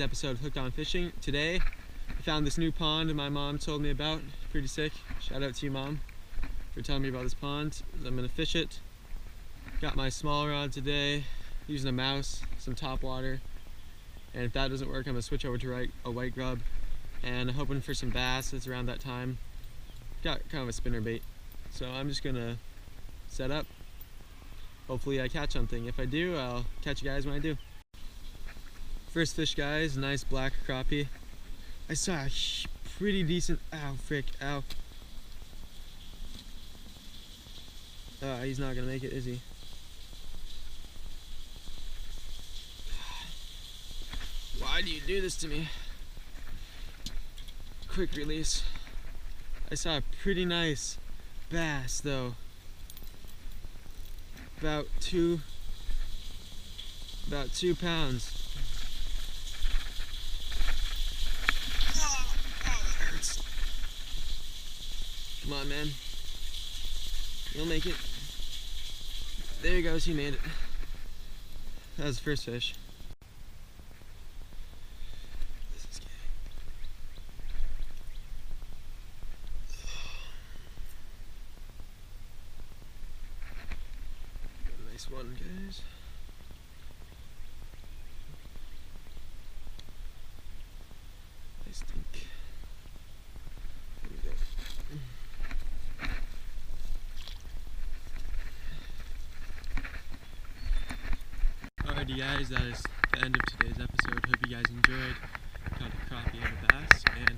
episode of Hooked on Fishing. Today, I found this new pond my mom told me about. Pretty sick. Shout out to you, Mom, for telling me about this pond. I'm gonna fish it. Got my small rod today, using a mouse, some top water. And if that doesn't work, I'm gonna switch over to a white grub. And I'm hoping for some bass. It's around that time. Got kind of a spinner bait. So I'm just gonna set up. Hopefully I catch something. If I do, I'll catch you guys when I do. First fish, guys, nice black crappie. I saw a pretty decent, ow, frick, ow. He's not gonna make it, is he? Why do you do this to me? Quick release. I saw a pretty nice bass though. About two pounds. Come on, man. You'll make it. There he goes, he made it. That was the first fish. This is gay. Got a nice one, guys. I stink. There we go. Alrighty guys, that is the end of today's episode. Hope you guys enjoyed. Caught a crappie and a bass, and